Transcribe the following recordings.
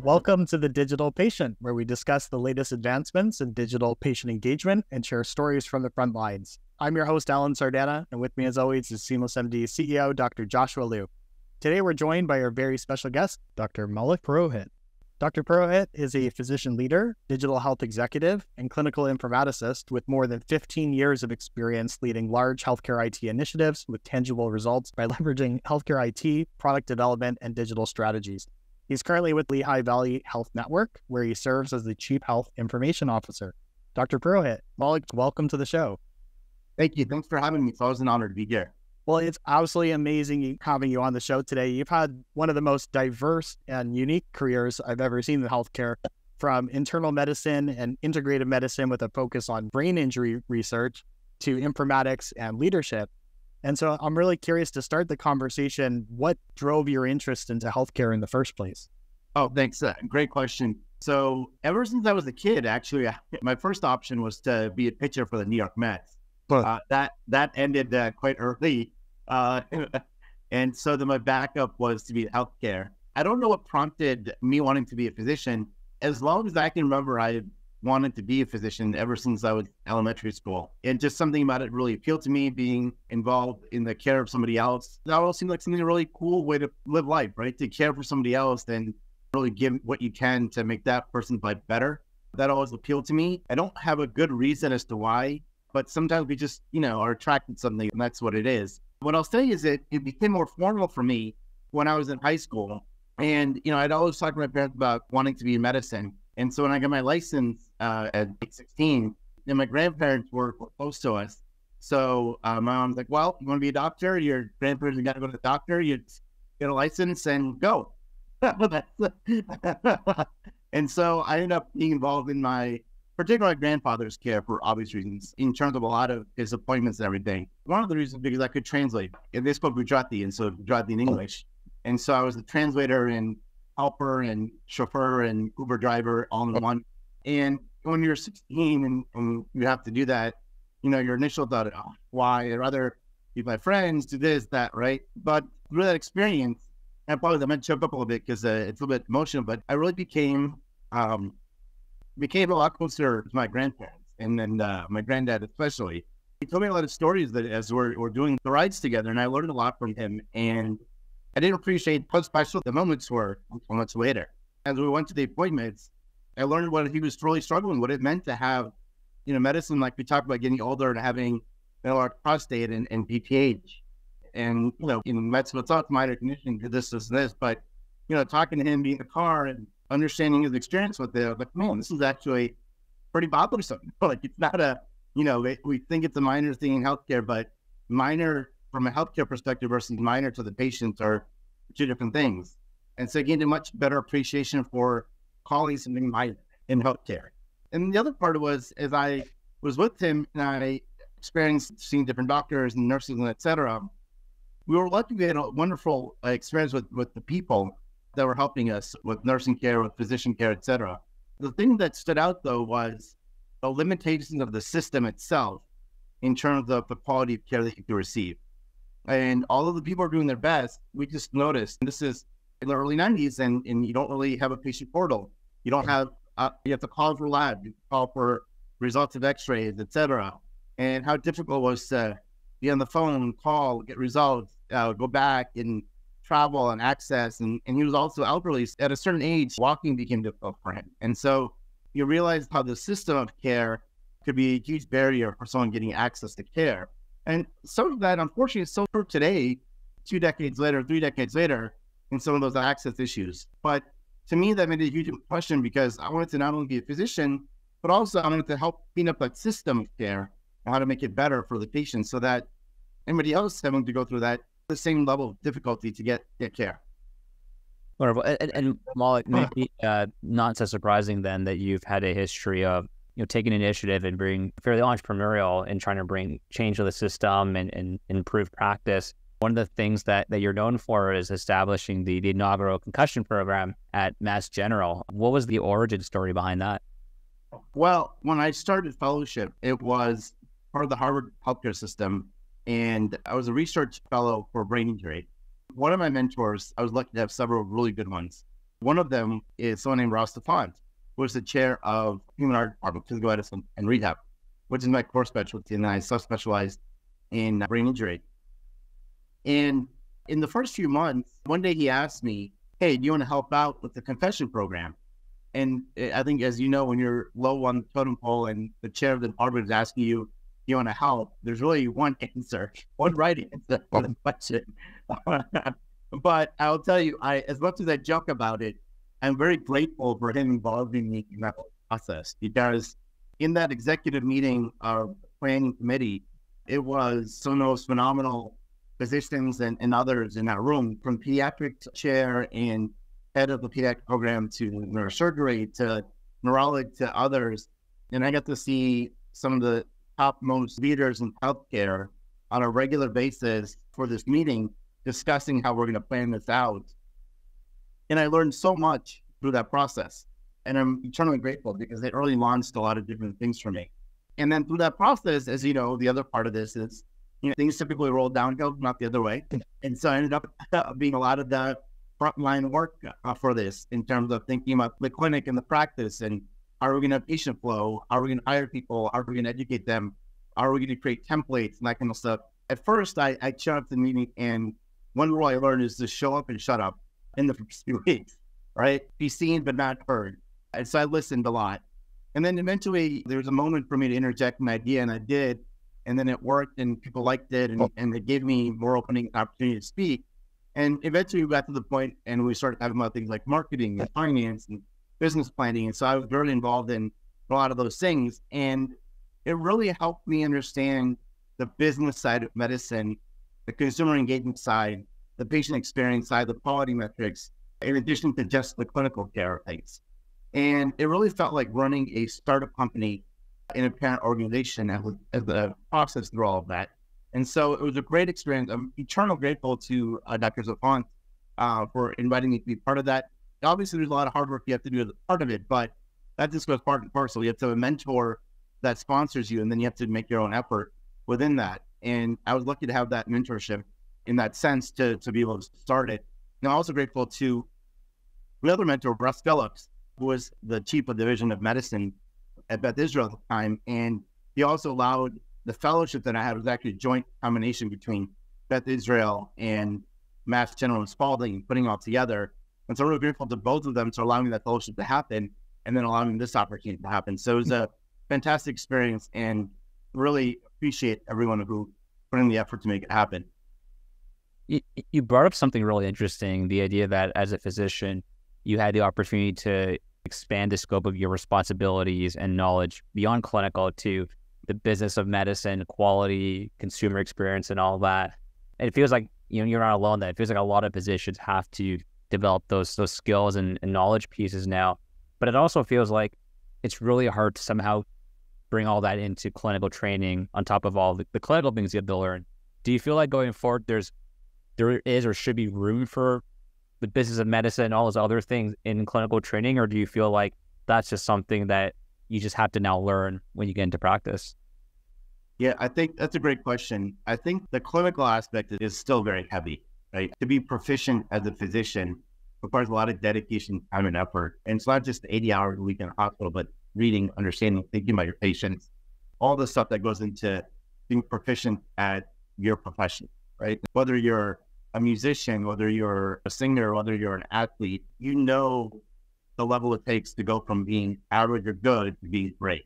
Welcome to The Digital Patient, where we discuss the latest advancements in digital patient engagement and share stories from the front lines. I'm your host, Alan Sardana, and with me as always is SeamlessMD CEO, Dr. Joshua Liu. Today we're joined by our very special guest, Dr. Maulik Purohit. Dr. Purohit is a physician leader, digital health executive, and clinical informaticist with more than 15 years of experience leading large healthcare IT initiatives with tangible results by leveraging healthcare IT, product development, and digital strategies. He's currently with Lehigh Valley Health Network, where he serves as the Chief Health Information Officer. Dr. Purohit, Maulik, welcome to the show. Thank you. Thanks for having me. It's always an honor to be here. Well, it's absolutely amazing having you on the show today. You've had one of the most diverse and unique careers I've ever seen in healthcare, from internal medicine and integrative medicine with a focus on brain injury research to informatics and leadership. And so I'm really curious to start the conversation. What drove your interest into healthcare in the first place? Oh, thanks. Great question. So ever since I was a kid, actually, my first option was to be a pitcher for the New York Mets. That ended quite early. And so then my backup was to be in healthcare. I don't know what prompted me wanting to be a physician. As long as I can remember, I wanted to be a physician ever since I was elementary school. And just something about it really appealed to me, being involved in the care of somebody else. That all seemed like something really cool way to live life, right? To care for somebody else and really give what you can to make that person's life better. That always appealed to me. I don't have a good reason as to why, but sometimes we just, are attracted to something, and that's what it is. What I'll say is that it became more formal for me when I was in high school. And, I'd always talked to my parents about wanting to be in medicine. And so when I got my license at 16, and my grandparents were close to us. So my mom's like, well, you want to be a doctor? Your grandparents got to go to the doctor. You get a license and go. And so I ended up being involved in particularly my grandfather's care for obvious reasons, in terms of a lot of his appointments and everything. One of the reasons because I could translate. And they spoke Gujarati, and so Gujarati in English. And so I was a translator and helper and chauffeur and Uber driver all in one. And when you're 16 and you have to do that, your initial thought, oh, why? I'd rather be my friends, do this, that, right? But through that experience, and probably I might choke up a little bit because it's a little bit emotional, but I really became a lot closer to my grandparents, and then my granddad especially. He told me a lot of stories that as we're doing the rides together, and I learned a lot from him. And I didn't appreciate how special the moments were until much later. As we went to the appointments, I learned what he was really struggling, what it meant to have, medicine, like we talked about getting older and having large prostate and BPH. And, in medicine, it's not minor conditioning, this, but, talking to him, being in the car and understanding his experience with it, like, man, this is actually pretty bothersome. Like, it's not we think it's a minor thing in healthcare, but minor from a healthcare perspective versus minor to the patient are two different things. And so I gained a much better appreciation for calling something minor in healthcare. And the other part was, as I was with him and I experienced seeing different doctors and nurses and et cetera, we were lucky we had a wonderful experience with the people that were helping us with nursing care, with physician care, et cetera. The thing that stood out, though, was the limitations of the system itself in terms of the quality of care that you can receive. And although the people are doing their best, we just noticed, and this is in the early 90s, and you don't really have a patient portal. You don't have, you have to call for lab, you call for results of x-rays, et cetera. And how difficult it was to be on the phone, call, get results, go back and travel and access. And he was also elderly. At a certain age, walking became difficult for him. And so you realize how the system of care could be a huge barrier for someone getting access to care. And some of that, unfortunately, is still true today, 2 decades later, 3 decades later, in some of those access issues. But to me, that made a huge impression because I wanted to not only be a physician, but also I wanted to help clean up that system of care and how to make it better for the patient so that anybody else having to go through that, the same level of difficulty to get care. Wonderful. And Maulik, maybe not so surprising then that you've had a history of taking initiative and being fairly entrepreneurial and trying to bring change to the system and improve practice. One of the things that you're known for is establishing the inaugural concussion program at Mass General. What was the origin story behind that? Well, when I started fellowship, it was part of the Harvard healthcare system, and I was a research fellow for brain injury. One of my mentors, I was lucky to have several really good ones. One of them is someone named Ross Stefan, who is the chair of Human Art Department, Physical Medicine and Rehab, which is my core specialty, and I subspecialized in brain injury. And in the first few months, one day he asked me, hey, do you want to help out with the confession program? And I think, as you know, when you're low on the totem pole and the chair of the department is asking you, do you want to help? There's really one answer, one right answer for the question. But I'll tell you, as much as I joke about it, I'm very grateful for him involving me in that whole process, because in that executive meeting of the planning committee, it was some of the most phenomenal physicians and others in that room, from pediatric chair and head of the pediatric program to neurosurgery to neurology to others. And I got to see some of the topmost leaders in healthcare on a regular basis for this meeting, discussing how we're going to plan this out. And I learned so much through that process. And I'm eternally grateful, because it really launched a lot of different things for me. And then through that process, as you know, the other part of this is, things typically roll downhill, not the other way. And so I ended up being a lot of the frontline work for this, in terms of thinking about the clinic and the practice, and how are we going to have patient flow? How are we going to hire people? How are we going to educate them? How are we going to create templates and that kind of stuff? At first, I showed up to the meeting, and one rule I learned is to show up and shut up in the first few weeks, right? Be seen but not heard. And so I listened a lot. And then eventually there was a moment for me to interject an idea, and I did. And then it worked, and people liked it, and they gave me more opening opportunity to speak. And eventually we got to the point, and we started talking about things like marketing and finance and business planning. And so I was very involved in a lot of those things. And it really helped me understand the business side of medicine, the consumer engagement side, the patient experience side, the quality metrics, in addition to just the clinical care things. And it really felt like running a startup company in a parent organization as the process through all of that. And so it was a great experience. I'm eternally grateful to Dr. Stefan for inviting me to be part of that. Obviously, there's a lot of hard work you have to do as a part of it, but that just goes part and parcel. You have to have a mentor that sponsors you, and then you have to make your own effort within that. And I was lucky to have that mentorship in that sense to be able to start it. And I'm also grateful to another mentor, Russ Phillips, who was the chief of division of medicine at Beth Israel at the time. And he also allowed the fellowship that I had, was actually a joint combination between Beth Israel and Mass General and Spalding, putting it all together. And so I'm really grateful to both of them for allowing that fellowship to happen, and then allowing this opportunity to happen. So it was a fantastic experience, and really appreciate everyone who put in the effort to make it happen. You brought up something really interesting, the idea that as a physician, you had the opportunity to expand the scope of your responsibilities and knowledge beyond clinical to the business of medicine, quality, consumer experience, and all that. And it feels like, you're not alone there. It feels like a lot of physicians have to develop those skills and knowledge pieces now. But it also feels like it's really hard to somehow bring all that into clinical training on top of all the clinical things you have to learn. Do you feel like going forward, there is or should be room for the business of medicine and all those other things in clinical training, or do you feel like that's just something that you just have to now learn when you get into practice? Yeah, I think that's a great question. I think the clinical aspect is still very heavy, right? To be proficient as a physician requires a lot of dedication, time, and effort. And it's not just 80 hours a week in a hospital, but reading, understanding, thinking about your patients, all the stuff that goes into being proficient at your profession, right? Whether you're a musician, whether you're a singer, whether you're an athlete, you know the level it takes to go from being average or good to being great.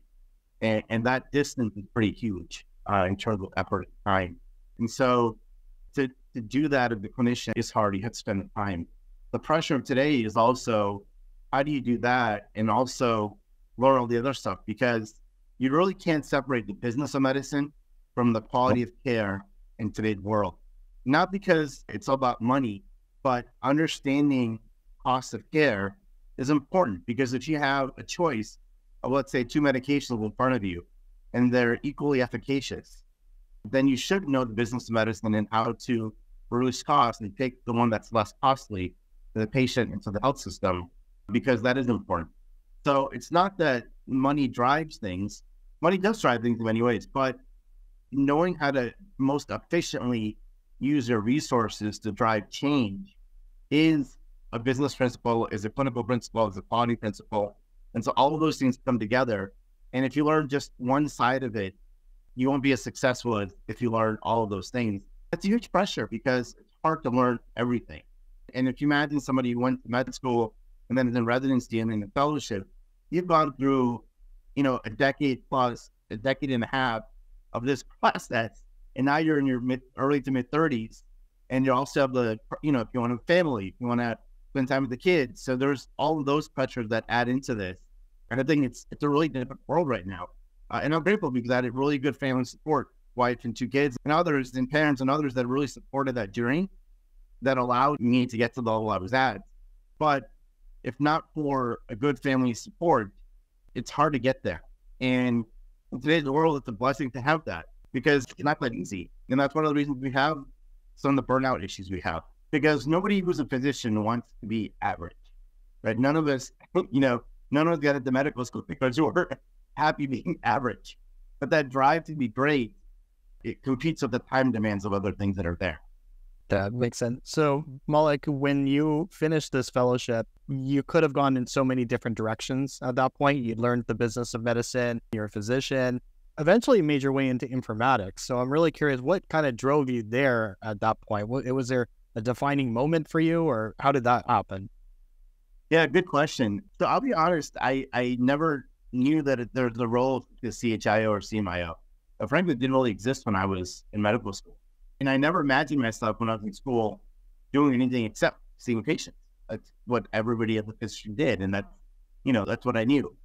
And that distance is pretty huge in terms of effort and time. And so to do that as a clinician is hard. You have to spend the time. The pressure of today is also, how do you do that and also learn all the other stuff? Because you really can't separate the business of medicine from the quality of care in today's world. Not because it's all about money, but understanding cost of care is important, because if you have a choice of, let's say, 2 medications in front of you and they're equally efficacious, then you should know the business of medicine and how to reduce costs and take the one that's less costly to the patient and to the health system, because that is important. So it's not that money drives things. Money does drive things in many ways, but knowing how to most efficiently use your resources to drive change is a business principle, is a clinical principle, is a quality principle. And so all of those things come together. And if you learn just one side of it, you won't be as successful as if you learn all of those things. It's a huge pressure because it's hard to learn everything. And if you imagine somebody who went to med school and then in residency and in a fellowship, you've gone through, a decade plus, a decade and a half of this process. And now you're in your early to mid 30s. And you also have if you want a family, if you want to spend time with the kids. So there's all of those pressures that add into this. And I think it's a really different world right now. And I'm grateful because I had really good family support, wife and 2 kids, and others, and parents and others that really supported that journey that allowed me to get to the level I was at. But if not for a good family support, it's hard to get there. And in today's world, it's a blessing to have that because it's not that easy. And that's one of the reasons we have some of the burnout issues we have, because nobody who's a physician wants to be average, right? None of us, none of us got into medical school because we're happy being average. But that drive to be great, it competes with the time demands of other things that are there. That makes sense. So, Malik, when you finished this fellowship, you could have gone in so many different directions at that point. You'd learned the business of medicine, you're a physician, eventually you made your way into informatics. So I'm really curious, what kind of drove you there at that point? Was there a defining moment for you, or how did that happen? Yeah, good question. So I'll be honest, I never knew that there's a role of the CHIO or CMIO. Frankly, it didn't really exist when I was in medical school. And I never imagined myself when I was in school doing anything except seeing patients. That's what everybody at the physician did. And that's what I knew.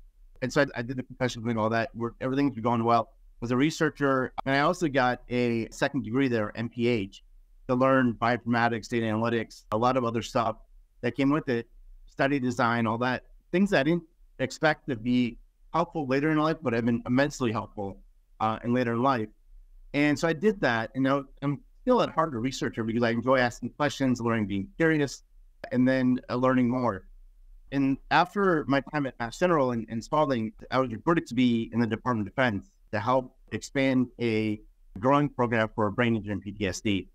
And so I did the professional thing, all that. Everything's been going well. Was a researcher. And I also got a second degree there, MPH, to learn bioinformatics, data analytics, a lot of other stuff that came with it, study design, all that. Things I didn't expect to be helpful later in life, but have been immensely helpful in later in life. And so I did that. And I'm still at heart a researcher because I enjoy asking questions, learning, being curious, and then learning more. And after my time at Mass General and Spalding, I was recruited to be in the Department of Defense to help expand a growing program for brain injury and PTSD.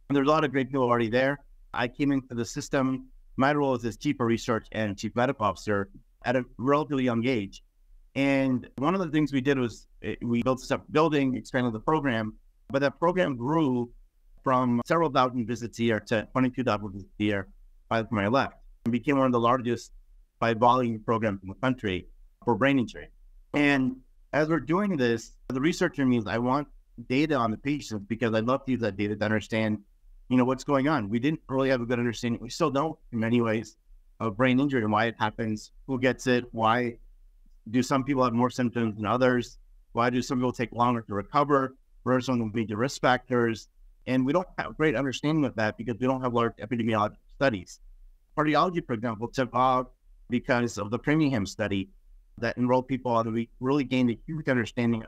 And there's a lot of great people already there. I came into the system. My role is as Chief of Research and Chief Medical Officer at a relatively young age. And one of the things we did was we built a separate building, expanded the program, but that program grew from several thousand visits a year to 22,000 visits a year by the time I left, and became one of the largest by volume programs in the country for brain injury. And as we're doing this, the researcher means I want data on the patients because I'd love to use that data to understand, what's going on. We didn't really have a good understanding. We still don't in many ways of brain injury and why it happens, who gets it, why do some people have more symptoms than others, why do some people take longer to recover, what are some of the major risk factors? And we don't have a great understanding of that because we don't have large epidemiological studies. Cardiology, for example, took off because of the Framingham study that enrolled people and we really gained a huge understanding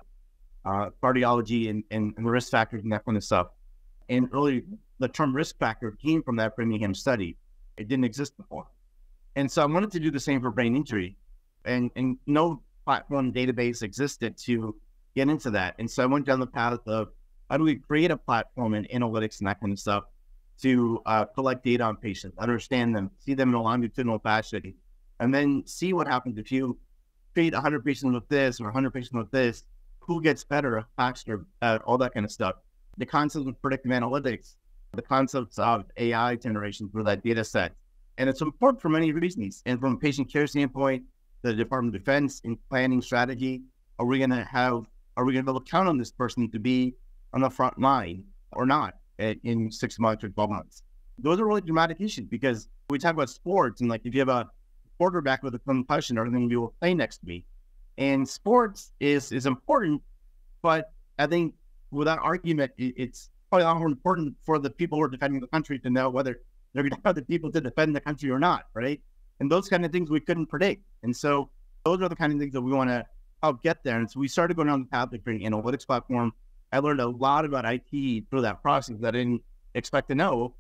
of cardiology and the risk factors and that kind of stuff. And really, the term risk factor came from that Framingham study. It didn't exist before. And so I wanted to do the same for brain injury. And no platform database existed to get into that. And so I went down the path of how do we create a platform and analytics and that kind of stuff to collect data on patients, understand them, see them in a longitudinal fashion, and then see what happens if you treat 100 patients with this or 100 patients with this, who gets better, faster, all that kind of stuff. The concepts of predictive analytics, the concepts of AI generation for that data set. And it's important for many reasons. And from a patient care standpoint, the Department of Defense in planning strategy, are we going to be able to count on this person to be on the front line or not in 6 months or 12 months? Those are really dramatic issues because we talk about sports and if you have a quarterback with a concussion, are they going to be able to play next to me? And sports is important, but I think without argument, it's probably a lot more important for the people who are defending the country to know whether they're going to have the people to defend the country or not, right? And those kind of things we couldn't predict. And so those are the kind of things that we want to help get there. And so we started going down the path of creating an analytics platform. I learned a lot about IT through that process that I didn't expect to know,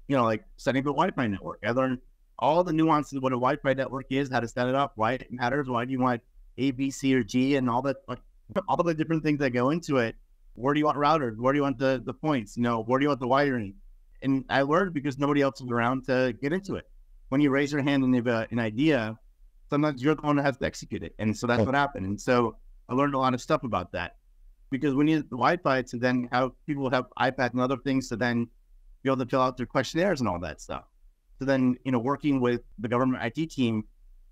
like setting up a Wi-Fi network. I learned all the nuances of what a Wi-Fi network is, how to set it up, why it matters, why do you want A, B, C, or G, and all that, all the different things that go into it. Where do you want routers? Where do you want the points? Where do you want the wiring? And I learned because nobody else was around to get into it. when you raise your hand and you have an idea, sometimes you're the one that has to execute it. And so that's what happened. And so I learned a lot of stuff about that, because we needed the Wi-Fi to then have people have iPads and other things to then be able to fill out their questionnaires and all that stuff. So then, working with the government IT team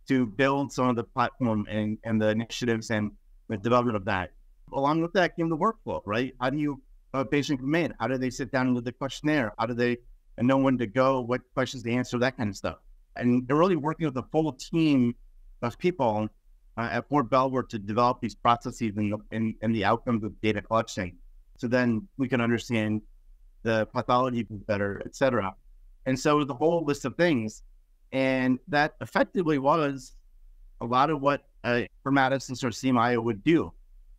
to build some of the platform and the initiatives and the development of that. Along with that came the workflow, right? How do you, a patient come in? How do they sit down with the questionnaire? How do they know when to go, what questions to answer, that kind of stuff. And they're really working with a full team of people at Fort Belvoir to develop these processes and the outcomes of data collection. So then we can understand the pathology better, et cetera. And so the whole list of things. And that effectively was a lot of what Informatics and sort of CMIO would do,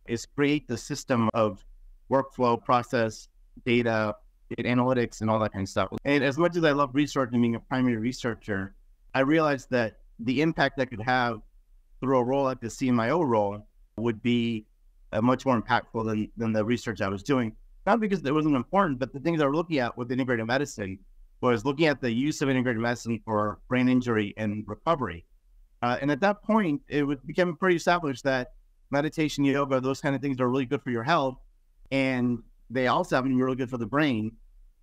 is create the system of workflow, process, data analytics, and all that kind of stuff. And as much as I love research and being a primary researcher, I realized that the impact I could have through a role like the CMIO role would be much more impactful than the research I was doing. Not because it wasn't important, but the things I was looking at with integrated medicine was looking at the use of integrated medicine for brain injury and recovery. And at that point, it became pretty established that meditation, yoga, those kind of things are really good for your health. And they also happen to be really good for the brain.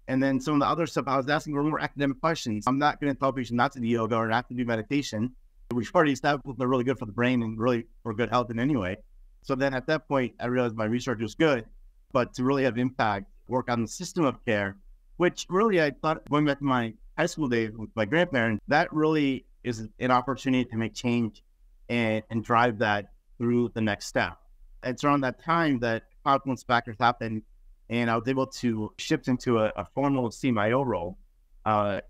And then some of the other stuff, I was asking were more academic questions. I'm not going to tell patients not to do yoga or not to do meditation. We've already established they're really good for the brain and really for good health in any way. So then at that point, I realized my research was good, but to really have impact, work on the system of care, which really I thought, going back to my high school days with my grandparents, that really is an opportunity to make change and drive that through the next step. It's around that time that confluence factors happened, and I was able to shift into a formal CMIO role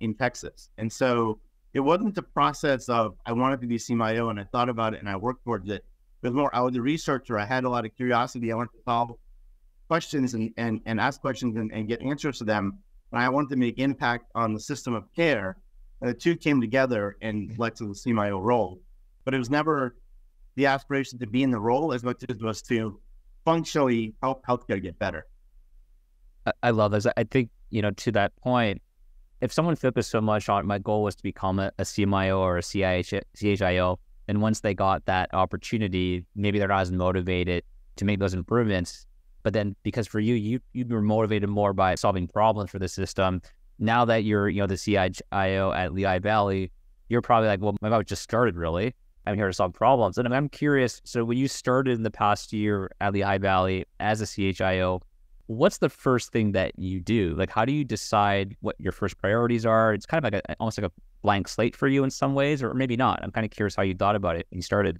in Texas. And so it wasn't the process of I wanted to be CMIO and I thought about it and I worked towards it. It was more I was a researcher. I had a lot of curiosity. I wanted to solve questions and ask questions and get answers to them. And I wanted to make impact on the system of care. And the two came together and led to the CMIO role. But it was never the aspiration to be in the role as much as it was to functionally help healthcare get better. I love this. I think, to that point, if someone focused so much on my goal was to become a CMIO or a CHIO, and once they got that opportunity, maybe they're not as motivated to make those improvements. But then because for you were motivated more by solving problems for the system. Now that you're, the CIO at Lehigh Valley, you're probably like, well, my life just started really. I'm here to solve problems. And I'm curious, so when you started in the past year at Lehigh Valley as a CHIO, what's the first thing that you do? Like, how do you decide what your first priorities are? It's kind of like almost like a blank slate for you in some ways, or maybe not. I'm kind of curious how you thought about it when you started.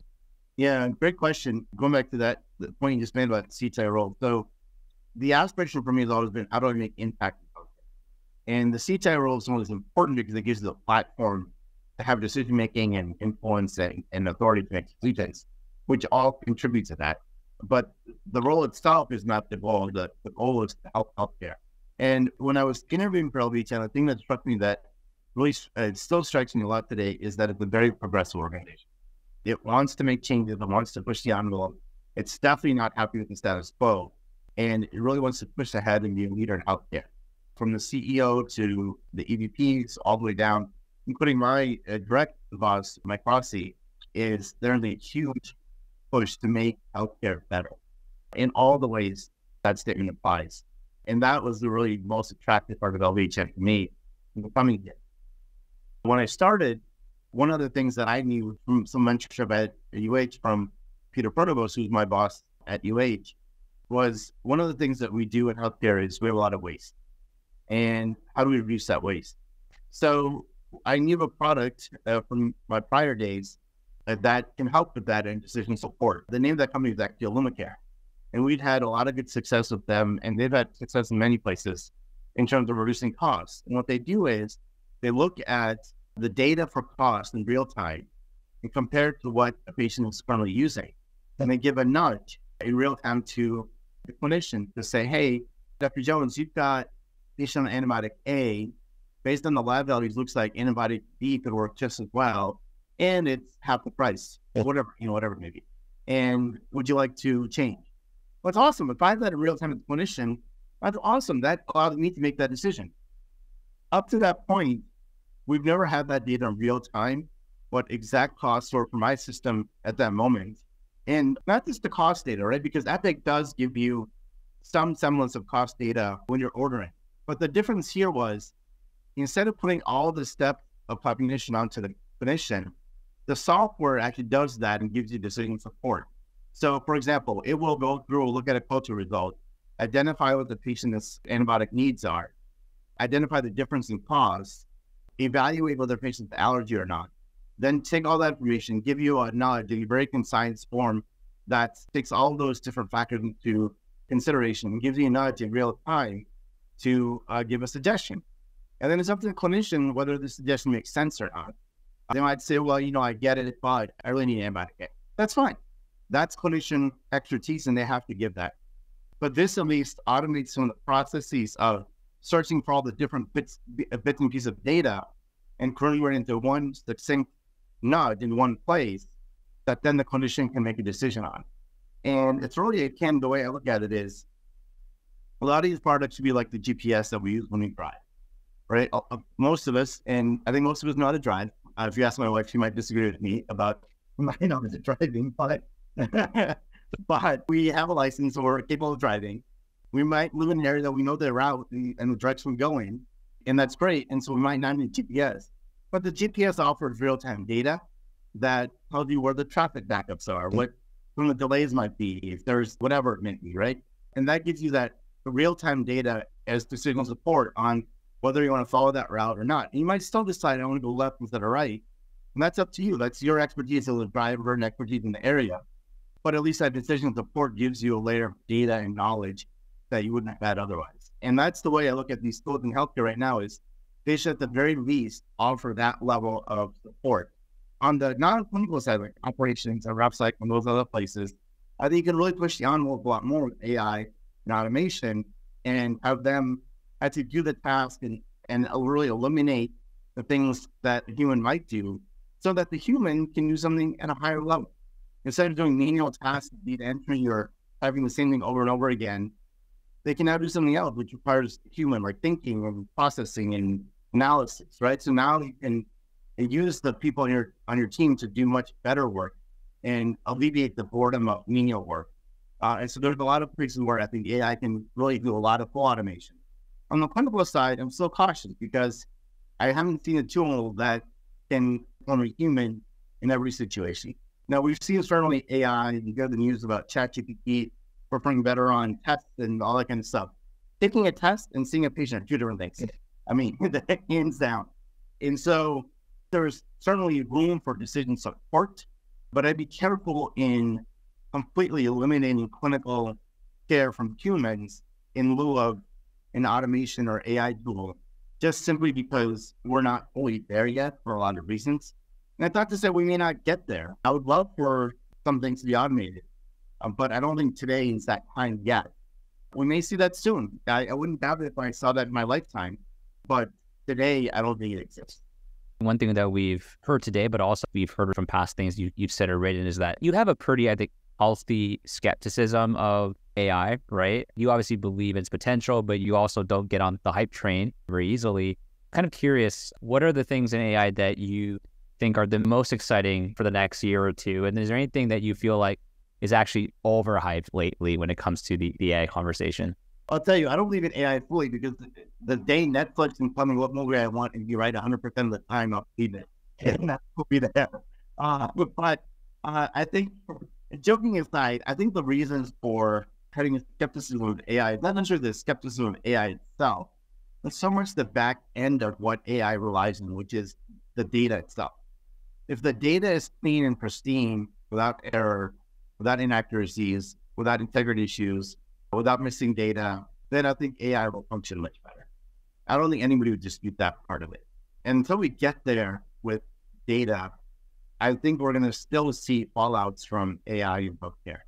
Yeah, great question. Going back to that, the point you just made about the CHIO role. So the aspiration for me has always been, how do I make impact? And the CHIO role is one that's important because it gives you the platform to have decision-making and influencing and authority to make decisions, which all contribute to that. But the role itself is not the goal. The goal is to help healthcare. And when I was interviewing for LVHN, the thing that struck me that really it still strikes me a lot today is that it's a very progressive organization. It wants to make changes. It wants to push the envelope. It's definitely not happy with the status quo. And it really wants to push ahead and be a leader in healthcare. From the CEO to the EVPs all the way down, including my direct boss, Mike Rossi, is there in a huge push to make healthcare better in all the ways that statement applies. And that was the really most attractive part of LVHN for me in becoming here. When I started, one of the things that I knew from some mentorship at UH from Peter Protovos, who's my boss at UH, was one of the things that we do in healthcare is we have a lot of waste. And how do we reduce that waste? So I knew of a product from my prior days that can help with that and decision support. The name of that company is actually Illumicare. And we'd had a lot of good success with them, and they've had success in many places in terms of reducing costs. And what they do is they look at the data for cost in real time and compare it to what a patient is currently using. And they give a nudge in real time to the clinician to say, hey, Dr. Jones, you've got patient on antibiotic A, based on the lab values, looks like antibiotic B could work just as well, and it's half the price, whatever it may be. And would you like to change? Well, it's awesome. If I have that in real time as a clinician, that's awesome. That allowed me to make that decision. Up to that point, we've never had that data in real time, what exact costs were for my system at that moment. And not just the cost data, right? Because Epic does give you some semblance of cost data when you're ordering. But the difference here was, instead of putting all the steps of cognition onto the clinician, the software actually does that and gives you decision support. So, for example, it will go through, look at a culture result, identify what the patient's antibiotic needs are, identify the difference in cost, evaluate whether the patient's allergy or not, then take all that information, give you a knowledge, a very concise form that takes all those different factors into consideration and gives you a knowledge in real time to give a suggestion. And then it's up to the clinician whether the suggestion makes sense or not. They might say, well, I get it, but I really need an antibiotic. That's fine. That's clinician expertise, and they have to give that. But this at least automates some of the processes of searching for all the different bits and pieces of data and currently we're into one succinct nudge in one place that then the clinician can make a decision on. And it's really, again, the way I look at it is, a lot of these products should be like the GPS that we use when we drive, right? Most of us, and I think most of us know how to drive. If you ask my wife, she might disagree with me about my knowledge of driving, but we have a license or we're capable of driving. We might live in an area that we know the route and the direction we're going, and that's great. And so we might not need GPS, but the GPS offers real-time data that tells you where the traffic backups are, what some of the delays might be, if there's whatever it may be, right? And that gives you that real-time data as decision support on whether you want to follow that route or not. And you might still decide I want to go left instead of right. And that's up to you. That's your expertise as a driver and expertise in the area. But at least that decision support gives you a layer of data and knowledge that you wouldn't have had otherwise. And that's the way I look at these tools in healthcare right now is they should at the very least offer that level of support. On the non-clinical side, like operations or RepScycle and those other places, I think you can really push the envelope a lot more with AI and automation and have them actually do the task and really eliminate the things that a human might do so that the human can do something at a higher level. Instead of doing manual tasks, entering or having the same thing over and over again, they can now do something else, which requires human, like thinking and processing and analysis, right? So now you can use the people on your team to do much better work and alleviate the boredom of menial work. And so there's a lot of places where I think AI can really do a lot of full automation. On the clinical side, I'm still cautious because I haven't seen a tool that can form a human in every situation. Now, we've seen certainly AI, and you get the news about ChatGPT performing better on tests and all that kind of stuff. Taking a test and seeing a patient are two different things. I mean, hands down. And so there's certainly room for decision support, but I'd be careful in completely eliminating clinical care from humans in lieu of an automation or AI tool, just simply because we're not fully there yet for a lot of reasons. And that's not to say we may not get there. I would love for some things to be automated, but I don't think today is that time yet. We may see that soon. I wouldn't doubt it if I saw that in my lifetime, but today I don't think it exists. One thing that we've heard today, but also we've heard from past things you've said or written, is that you have a pretty, I think, healthy skepticism of AI, right? You obviously believe in its potential, but you also don't get on the hype train very easily. Kind of curious, what are the things in AI that you think are the most exciting for the next year or two? And is there anything that you feel like is actually overhyped lately when it comes to the AI conversation? I'll tell you, I don't believe in AI fully because the day Netflix can tell me what movie I want and be right 100% of the time, I'll see it. And that will be there. But I think, joking aside, I think the reasons for having a skepticism of AI is not necessarily the skepticism of AI itself, but so much the back end of what AI relies on, which is the data itself. If the data is clean and pristine, without error, without inaccuracies, without integrity issues, without missing data, then I think AI will function much better. I don't think anybody would dispute that part of it. And until we get there with data, I think we're going to still see fallouts from AI in healthcare.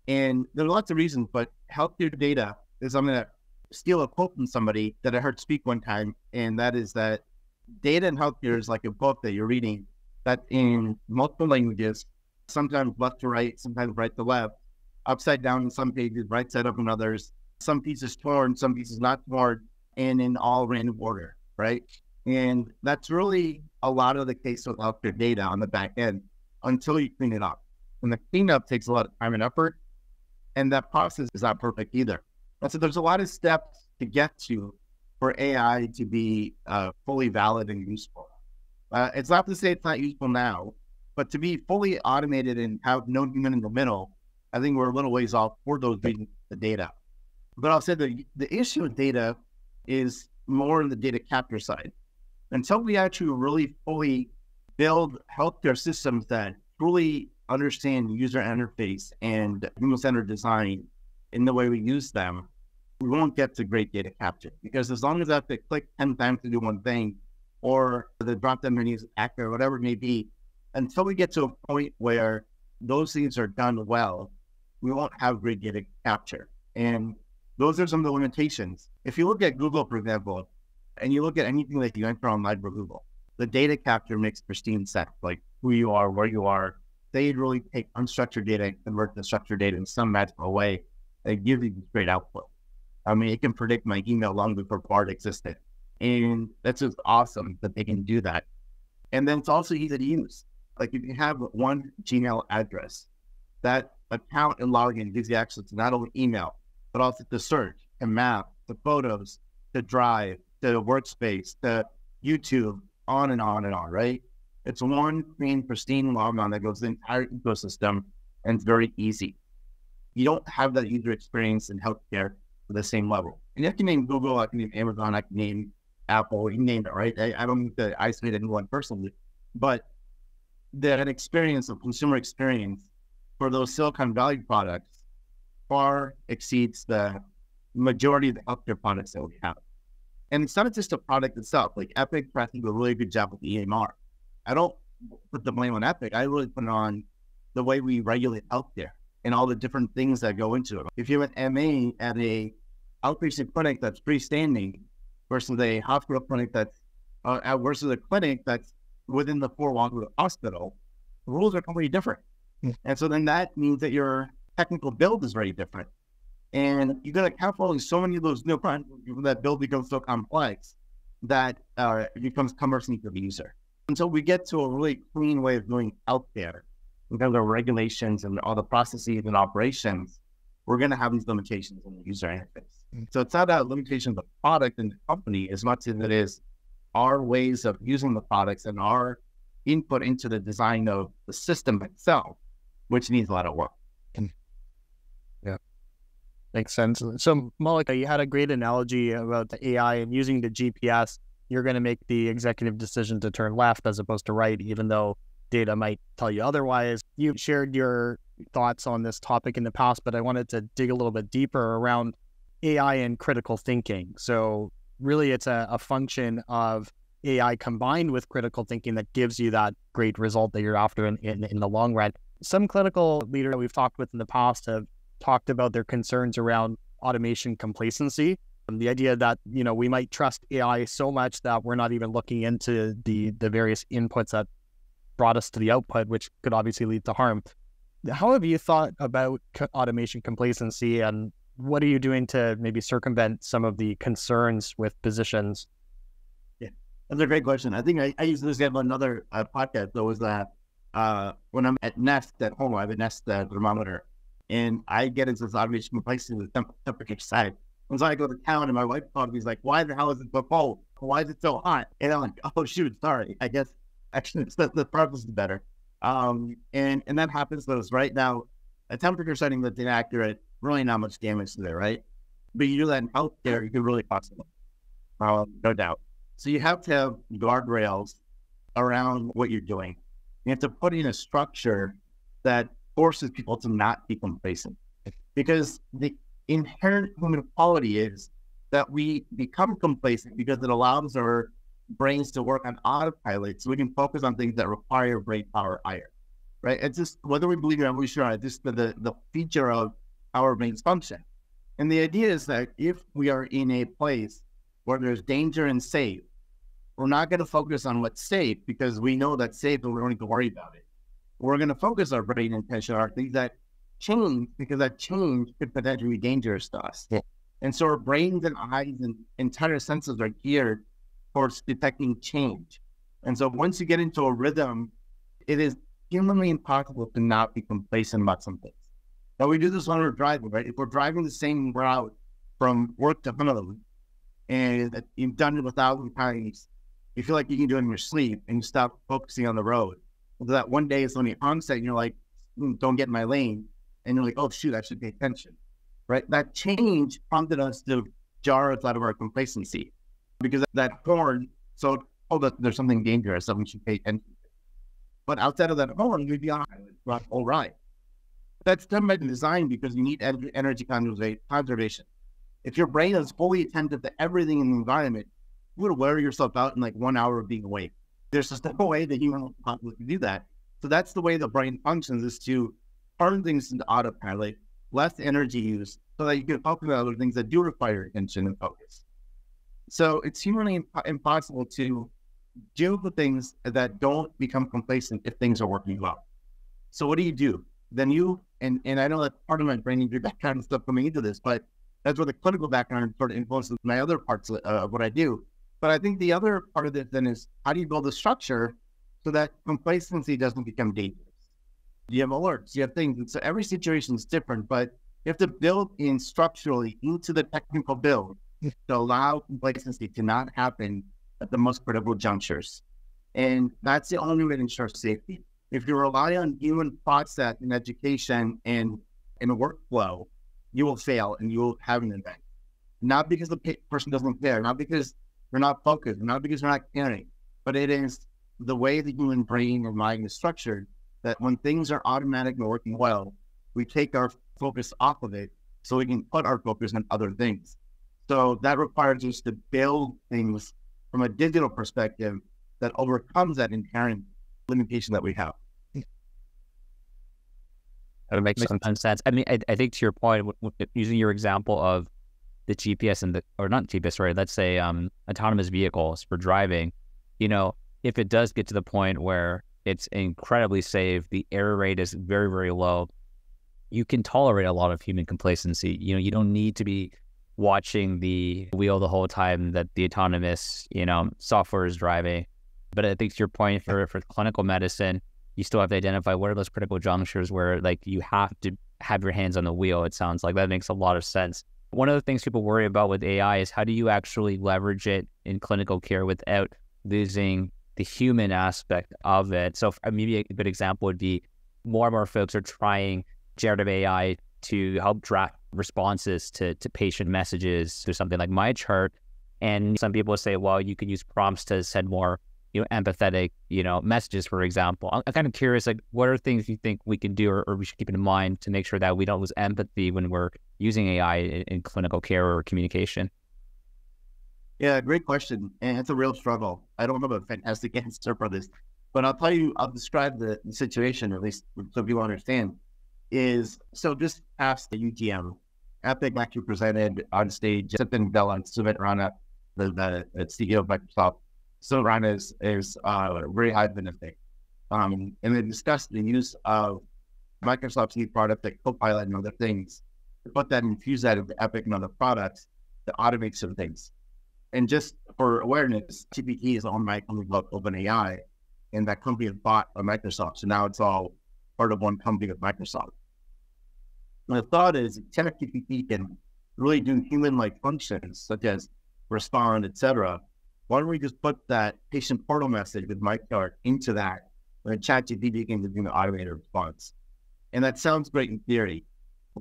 And there are lots of reasons, but healthcare data is, I'm going to steal a quote from somebody that I heard speak one time, and that is that data in healthcare is like a book that you're reading that in multiple languages, sometimes left to right, sometimes right to left, upside down in some pages, right side up in others, some pieces torn, some pieces not torn, and in all random order, right? And that's really a lot of the case with healthcare data on the back end until you clean it up. And the cleanup takes a lot of time and effort. And that process is not perfect either. And so there's a lot of steps to get to for AI to be fully valid and useful. It's not to say it's not useful now, but to be fully automated and have no human in the middle, I think we're a little ways off for those reading the data. But I'll say the issue with data is more in the data capture side. Until we actually really fully build healthcare systems that truly understand user interface and human-centered design in the way we use them, we won't get to great data capture. Because as long as I have to click 10 times to do one thing, or the drop-down menu is accurate, whatever it may be, until we get to a point where those things are done well, we won't have great data capture. And those are some of the limitations. If you look at Google, for example, and you look at anything that you enter online for Google, the data capture makes pristine sense, like who you are, where you are. They really take unstructured data and convert the structured data in some magical way. They give you great output. I mean, it can predict my email long before BART existed. And that's just awesome that they can do that. And then it's also easy to use. Like if you have one Gmail address, that account and login gives you access to not only email, but also to search and map, to photos, to Drive, to Workspace, to YouTube, on and on and on, right? It's one clean, pristine logon that goes to the entire ecosystem, and it's very easy. You don't have that user experience in healthcare at the same level. And I can name Google, I can name Amazon, I can name Apple, you can name it, right? I don't need to isolate anyone personally, but that experience of consumer experience for those Silicon Valley products far exceeds the majority of the healthcare products that we have. And it's not just a product itself. Like Epic, I think, did a really good job with the EMR. I don't put the blame on Epic. I really put it on the way we regulate healthcare and all the different things that go into it. If you have an MA at a outpatient clinic that's freestanding versus a hospital clinic that's versus a clinic that's within the four walls of the hospital, the rules are completely different. And so then that means that your technical build is very different. And you're going to account for so many of those new that build becomes so complex that it becomes cumbersome for the user. Until we get to a really clean way of doing healthcare, in terms of regulations and all the processes and operations, we're going to have these limitations in the user interface. So it's not a limitation of the product and the company as much as it is our ways of using the products and our input into the design of the system itself, which needs a lot of work. Yeah, makes sense. So Maulik, you had a great analogy about the AI and using the GPS. You're going to make the executive decision to turn left as opposed to right, even though data might tell you otherwise. You shared your thoughts on this topic in the past, but I wanted to dig a little bit deeper around AI and critical thinking. So really it's a function of AI combined with critical thinking that gives you that great result that you're after in the long run. Some clinical leaders that we've talked with in the past have talked about their concerns around automation complacency. The idea that, we might trust AI so much that we're not even looking into the various inputs that brought us to the output, which could obviously lead to harm. How have you thought about automation complacency, and what are you doing to maybe circumvent some of the concerns with physicians? Yeah, that's a great question. I think I used this example in another podcast. That was that when I'm at Nest at home, I have a Nest thermometer, and I get into this automation complacency with the temperature side. And so I go to town, and my wife called me. He's like, "Why the hell is it so cold? Why is it so hot?" And I'm like, "Oh shoot, sorry. I guess actually the process is better." And that happens to us right now. A temperature setting that's inaccurate, really not much damage there, right? But you do that in healthcare, you can really cost them, no doubt. So you have to have guardrails around what you're doing. You have to put in a structure that forces people to not be complacent, because the inherent human quality is that we become complacent because it allows our brains to work on autopilot so we can focus on things that require brain power higher, right? It's just, whether we believe in evolution or not, just the feature of how our brains function. And the idea is that if we are in a place where there's danger and safe, we're not going to focus on what's safe because we know that's safe and we don't need to worry about it. We're going to focus our brain attention on things that change, because that change could potentially be dangerous to us. Yeah. And so our brains and eyes and entire senses are geared towards detecting change. And so once you get into a rhythm, it is humanly impossible to not be complacent about something. Now we do this when we're driving, right? If we're driving the same route from work to home, and you've done it 1,000 times, you feel like you can do it in your sleep, and you stop focusing on the road. So that one day it's on the onset, and you're like, don't get in my lane. And you're like, oh, shoot, I should pay attention, right? That change prompted us to jar us out of our complacency because that horn, so, there's something dangerous that we should pay attention to. But outside of that horn, we'd be on all right. That's done by design because you need energy conservation. If your brain is fully attentive to everything in the environment, you would wear yourself out in like 1 hour of being awake. There's just no way that human will possibly do that. So that's the way the brain functions, is to turn things into autopilot, less energy use, so that you can focus on other things that do require attention and focus. So it's humanly impossible to do the things that don't become complacent if things are working well. So what do? Then you, and I know that part of my brain injury background and stuff coming into this, but that's where the clinical background sort of influences my other parts of what I do. But I think the other part of it then is, how do you build a structure so that complacency doesn't become dangerous? You have alerts, you have things. And so every situation is different, but you have to build in structurally into the technical build to allow complacency to not happen at the most critical junctures. And that's the only way to ensure safety. If you rely on human process in education and in a workflow, you will fail and you will have an event. Not because the person doesn't care, not because we're not focused, not because we're not caring, but it is the way the human brain or mind is structured that when things are automatic and working well, we take our focus off of it so we can put our focus on other things. So that requires us to build things from a digital perspective that overcomes that inherent limitation that we have. That makes some sense. I mean, I think to your point, using your example of the GPS or not GPS, sorry, let's say autonomous vehicles for driving, if it does get to the point where it's incredibly safe, the error rate is very, very low, you can tolerate a lot of human complacency. You don't need to be watching the wheel the whole time that the autonomous, software is driving. But I think to your point, for clinical medicine, you still have to identify what are those critical junctures where you have to have your hands on the wheel. It sounds like that makes a lot of sense. One of the things people worry about with AI is, how do you actually leverage it in clinical care without losing the human aspect of it? So maybe a good example would be, more and more folks are trying generative AI to help draft responses to patient messages through something like MyChart. And some people say, well, you could use prompts to send more empathetic, messages, for example. I'm kind of curious, what are things you think we can do or we should keep in mind to make sure that we don't lose empathy when we're using AI in clinical care or communication? Yeah, great question. And it's a real struggle. I don't have a fantastic answer for this, but I'll describe the situation, at least so people understand, so just past the UTM, Epic actually presented on stage, Satya Nadella and Sumit Rana, the CEO of Microsoft. So Rana is very high benefit. And they discussed the use of Microsoft's new product like Copilot and other things, to put that and infuse that into Epic and other products to automate some things. And just for awareness, GPT is owned by a company called OpenAI, and that company is bought by Microsoft. So now it's all part of one company with Microsoft. And the thought is, ChatGPT can really do human-like functions such as respond, etc. Why don't we just put that patient portal message with MyChart into that, and ChatGPT can do the automated response? And that sounds great in theory,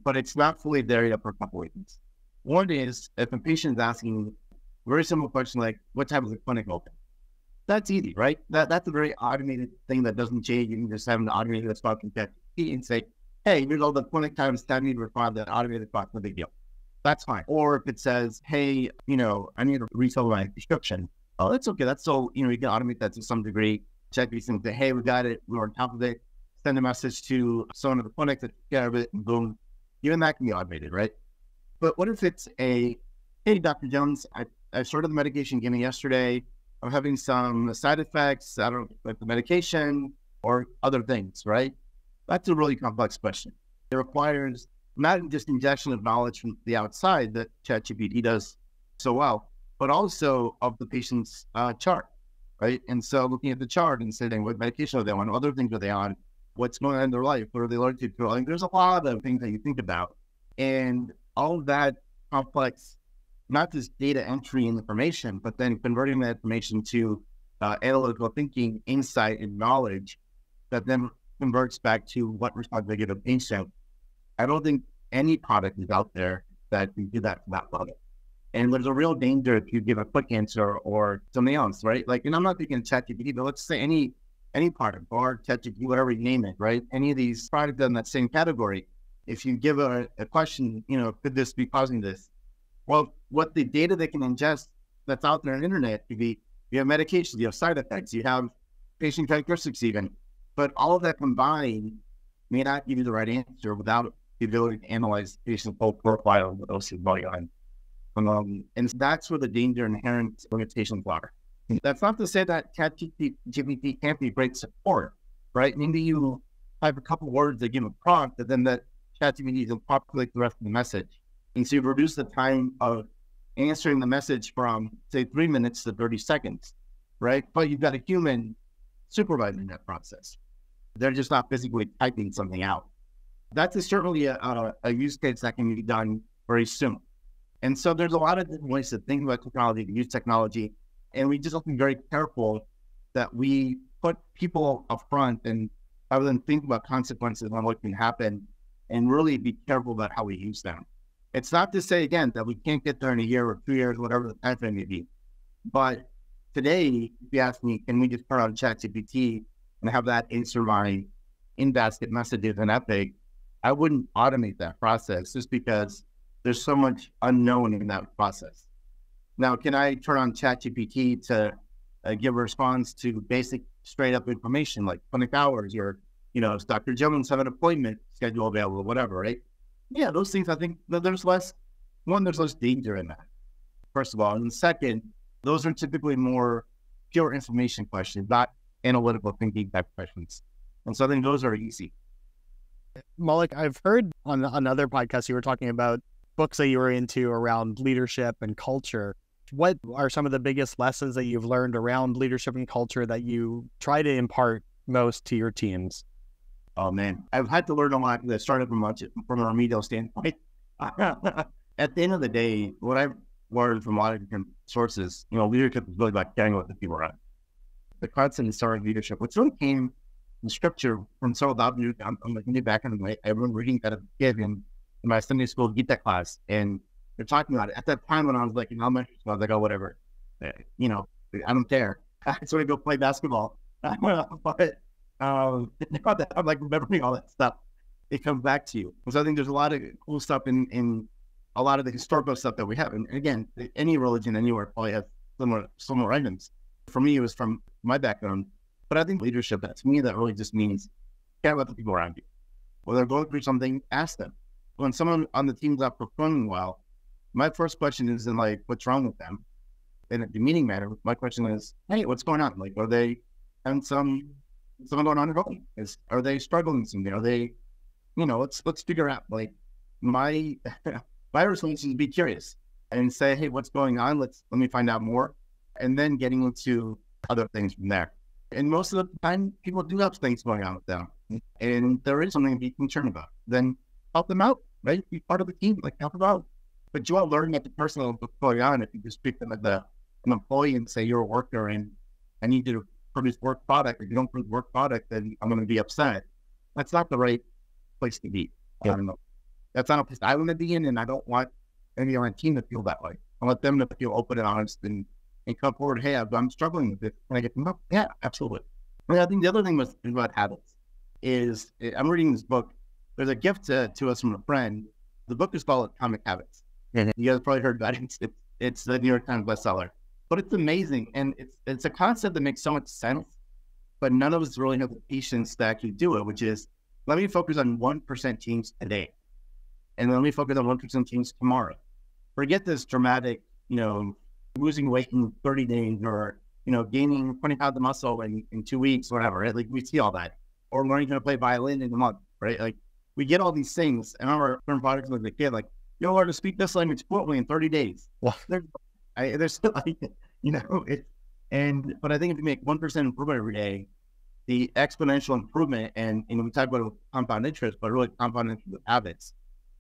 but it's not fully there yet for a couple reasons. One is, if a patient is asking a very simple question like, what time is the clinic open? That's easy, right? That's a very automated thing that doesn't change. You can just have an automated response from ChatGPT and say, hey, here's all the clinic times, time you to respond to that automated response, no big deal. That's fine. Or if it says, hey, I need to refill my prescription. Oh, that's okay. That's so, you can automate that to some degree. ChatGPT can say, hey, we got it. We're on top of it. Send a message to someone at the clinic to take care of it, and boom. Even that can be automated, right? But what if it's hey, Dr. Jones, I started the medication given yesterday. I'm having some side effects. I don't like the medication or other things, right? That's a really complex question. It requires not just injection of knowledge from the outside that ChatGPT does so well, but also of the patient's chart, right? And so looking at the chart and saying what medication are they on, other things are they on, what's going on in their life, what are they allergic to? Like, there's a lot of things that you think about. And all of that complex, not just data entry and information, but then converting that information to analytical thinking, insight, and knowledge that then converts back to what response they give a patient. I don't think any product is out there that can do that to that level. And there's a real danger if you give a quick answer or something else, right? Like, and I'm not thinking ChatGPT, but let's say any product or ChatGPT, whatever you name it, right? Any of these products in that same category. If you give a question, could this be causing this? Well, what the data they can ingest that's out there on the internet could be, you have medications, you have side effects, you have patient characteristics even, but all of that combined may not give you the right answer without the ability to analyze the patient's whole profile of what else is going on. And that's where the danger inherent limitations are. That's not to say that ChatGPT can't be great support, right? Maybe you have a couple words that give a prompt, and then that ChatGPT will populate the rest of the message. And so you reduce the time of answering the message from, say, 3 minutes to 30 seconds, right? But you've got a human supervising that process. They're just not physically typing something out. That's certainly a use case that can be done very soon. And so there's a lot of different ways to think about technology, to use technology. And we just have to be very careful that we put people up front and rather than think about consequences on what can happen and really be careful about how we use them. It's not to say, again, that we can't get there in a year or 2 years, whatever the time frame may be. But today, if you ask me, can we just turn on ChatGPT and have that answer my in-basket messages in Epic? I wouldn't automate that process just because there's so much unknown in that process. Now, can I turn on ChatGPT to give a response to basic straight up information like clinic hours or, does Dr. Jones have an appointment schedule available, whatever, right? Yeah, those things, I think there's less danger in that, first of all. And second, those are typically more pure information questions, not analytical thinking type questions. And so I think those are easy. Maulik, I've heard on another podcast you were talking about books that you were into around leadership and culture. What are some of the biggest lessons that you've learned around leadership and culture that you try to impart most to your teams? Oh man, I've had to learn a lot that started from a remedial standpoint. At the end of the day, what I've learned from a lot of different sources, leadership is really about caring what the people around. The concept of starting leadership, which really came in scripture from several thousands. I'm looking back on it. I remember reading that as a kid in my Sunday school Gita class, and they're talking about it. At that time when I was like in elementary school, I was like, oh, whatever. I don't care. I just want to go play basketball. But I'm like remembering all that stuff. It comes back to you. So I think there's a lot of cool stuff in a lot of the historical stuff that we have. And again, any religion anywhere probably has similar items. For me, it was from my background. But I think leadership, to me, that really just means care about the people around you. When they're going through something, ask them. When someone on the team's not performing well, my first question isn't like, what's wrong with them? In a demeaning manner, my question is, hey, what's going on? Like, are they having something going on at home? Are they struggling something? Are they, let's figure out, like, my response is to be curious and say, hey, what's going on? Let me find out more. And then getting into other things from there. And most of the time, people do have things going on with them. And there is something to be concerned about. Then help them out, right? Be part of the team, like help them out. But you won't learn that the person what's going on if you just pick them as an employee and say you're a worker and I need you to produce work product. If you don't produce work product, then I'm going to be upset. That's not the right place to be. Yeah. I don't know. That's not a place I want to be in, and I don't want any of my team to feel that way. I want them to feel open and honest and come forward. Hey, I'm struggling with this. Can I get them up? Yeah, absolutely. I think the other thing was about habits. I'm reading this book. There's a gift to us from a friend. The book is called Atomic Habits. Mm-hmm. You guys probably heard about it. It's the New York Times bestseller. But it's amazing, and it's a concept that makes so much sense, but none of us really have the patience to actually do it, which is, let me focus on 1% change today, and let me focus on 1% change tomorrow. Forget this dramatic, losing weight in 30 days or, gaining 20 pounds of muscle in 2 weeks, whatever, right? Like, we see all that. Or learning how to play violin in a month, right? Like, we get all these things, and our current products like the kid, like, you'll learn to speak this language fluently in 30 days. Wow. There's like, but I think if you make 1% improvement every day, the exponential improvement, and we talk about compound interest, but really compound interest with habits.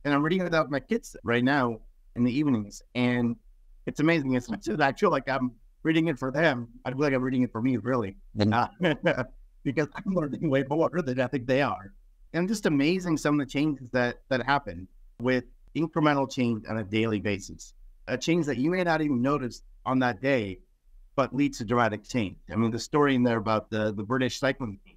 And I'm reading it out with my kids right now in the evenings, and it's amazing. It's not just I feel like I'm reading it for them. I feel like I'm reading it for me, really, because I'm learning way more than I think they are. And just amazing some of the changes that happen with incremental change on a daily basis. A change that you may not even notice on that day, but leads to dramatic change. I mean, the story in there about the British cycling team,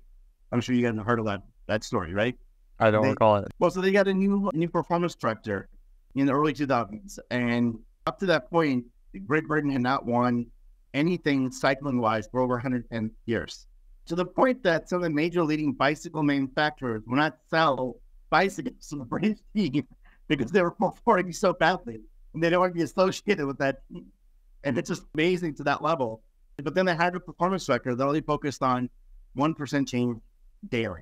I'm sure you guys have heard of that story, right? I don't recall it. Well, so they got a new performance director in the early 2000s. And up to that point, Great Britain had not won anything cycling-wise for over 110 years. To the point that some of the major leading bicycle manufacturers will not sell bicycles to the British team because they were performing so badly. And they don't want to be associated with that team. And it's just amazing to that level. But then they had a performance director that only focused on 1% change daily.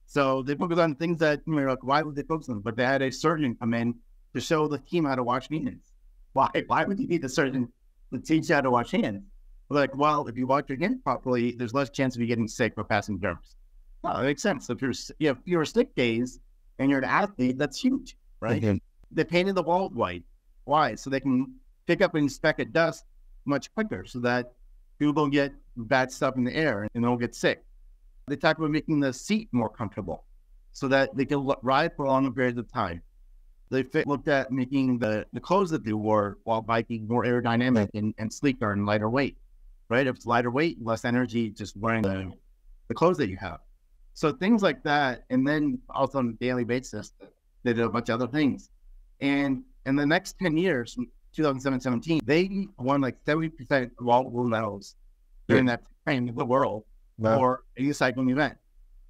So they focused on things that, like, why would they focus on them? But they had a surgeon come in to show the team how to wash hands. Why would you need a surgeon to teach you how to wash hands? Like, well, if you wash your hands properly, there's less chance of you getting sick or passing germs. Well, that makes sense. So if you have fewer sick days and you're an athlete, that's huge, right? Mm-hmm. They painted the walls white. Why? So they can pick up and speck at dust much quicker so that people don't get bad stuff in the air and don't get sick. They talk about making the seat more comfortable so that they can ride for longer periods of time. They looked at making the clothes that they wore while biking more aerodynamic and sleeker and lighter weight, right? If it's lighter weight, less energy just wearing the clothes that you have. So things like that. And then also on a daily basis, they did a bunch of other things. And in the next 10 years, 2017, they won like 70% of all world medals during that time in the world for a cycling event.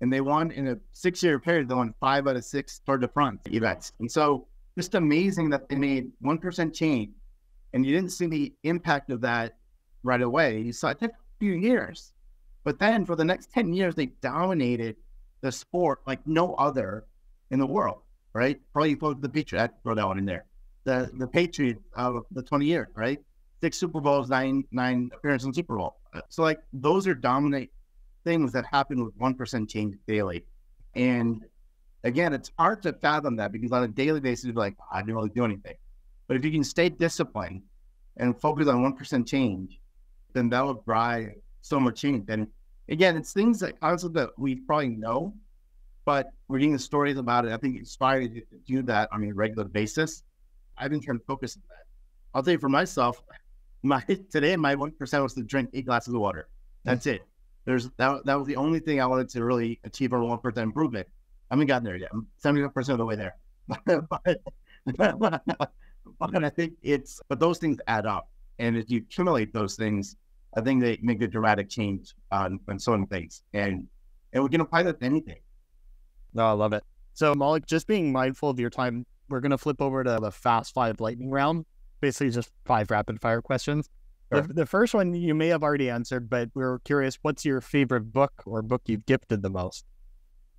And they won in a 6-year period, they won 5 out of 6 Tour de France events. And so just amazing that they made 1% change and you didn't see the impact of that right away. You saw it took a few years, but then for the next 10 years, they dominated the sport like no other in the world, right? Probably the Patriots, I'd throw that one in there. The Patriots of the 20 years, right? 6 Super Bowls, 9 appearances in Super Bowl. So like those are dominant things that happen with 1% change daily. And again, it's hard to fathom that because on a daily basis, you're like, I didn't really do anything. But if you can stay disciplined and focus on 1% change, then that will drive so much change. And again, it's things that concepts that we probably know, but reading the stories about it, I think inspired you to do that on a regular basis. I've been trying to focus on that. I'll tell you for myself, today my 1% was to drink 8 glasses of water. That's it. That was the only thing I wanted to really achieve a 1% improvement. I haven't gotten there yet. I'm 75% of the way there. but I think but those things add up. And if you accumulate those things, I think they make a dramatic change on so many things. And we can apply that to anything. No, I love it. So Malik, just being mindful of your time, we're going to flip over to the Fast 5 lightning round. Basically just 5 rapid fire questions. Sure. The first one you may have already answered, but we're curious, what's your favorite book or book you've gifted the most?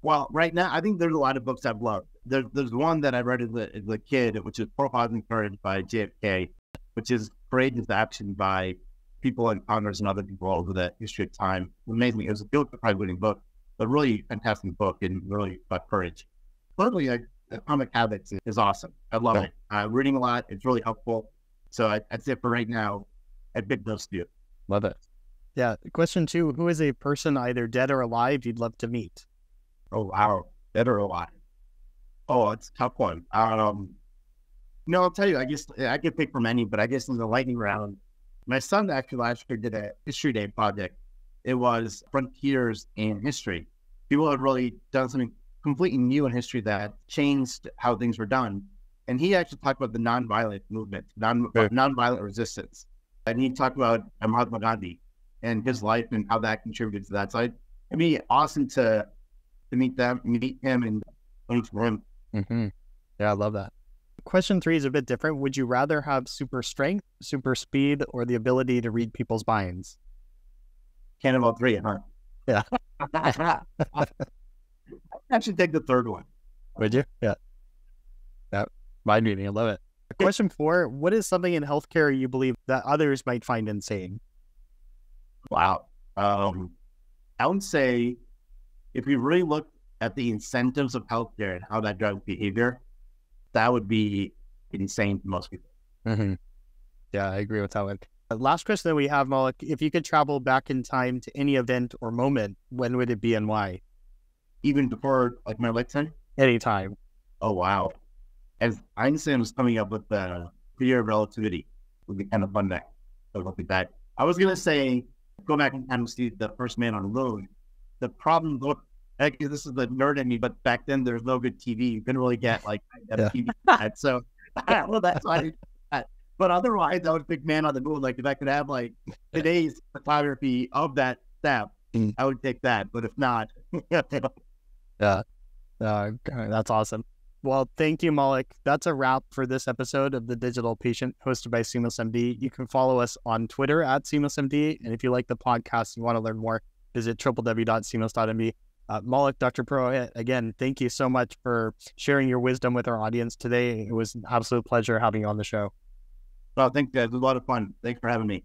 Well, right now, I think there's a lot of books I've loved. There's one that I read as a kid, which is Purpose and Courage by JFK, which is courageous action by people and founders and other people over the history of time. It made me, it was a Pulitzer Prize-winning book, but really fantastic book and really about courage. Thirdly, Atomic Habits is awesome. I love it. Reading a lot, it's really helpful. So I'd say for right now, I'd pick those two. Love it. Yeah. Question 2, who is a person either dead or alive you'd love to meet? Oh, wow. Dead or alive? Oh, it's a tough one. No, I'll tell you, I guess I could pick from any, but I guess in the lightning round, my son actually last year did a History Day project. It was Frontiers in History. People had really done something completely new in history that changed how things were done. And he actually talked about the nonviolent movement, nonviolent resistance. And he talked about Mahatma Gandhi and his life and how that contributed to that. So it'd be awesome to meet him and learn from him. Mm-hmm. Yeah, I love that. Question 3 is a bit different. Would you rather have super strength, super speed, or the ability to read people's minds? Can't have all 3, huh? Yeah. I should take the third one. Would you? Yeah. Mind reading, I love it. Question 4, what is something in healthcare you believe that others might find insane? Wow. I would say if we really look at the incentives of healthcare and how that drives behavior, that would be insane to most people. Mm-hmm. Yeah, I agree with that one. Last question that we have, Malik, if you could travel back in time to any event or moment, when would it be and why? Even before like my lifetime? Anytime. Oh, wow. As Einstein was coming up with the theory of relativity, would be kind of fun to look at that. I was going to say, go back in time to see the first man on the moon. The problem, actually, this is the nerd in me, but back then there's no good TV. You couldn't really get like TV. So, well, that's why. But otherwise, I would pick man on the moon. Like if I could have like today's photography of that snap, I would take that. But if not, yeah, that's awesome. Well, thank you, Malik. That's a wrap for this episode of The Digital Patient, hosted by Seamless MD. You can follow us on Twitter at Seamless MD. And if you like the podcast and want to learn more, visit www.seamless.md. Malik, Dr. Purohit, again, thank you so much for sharing your wisdom with our audience today. It was an absolute pleasure having you on the show. Well, I think that was a lot of fun. Thanks for having me.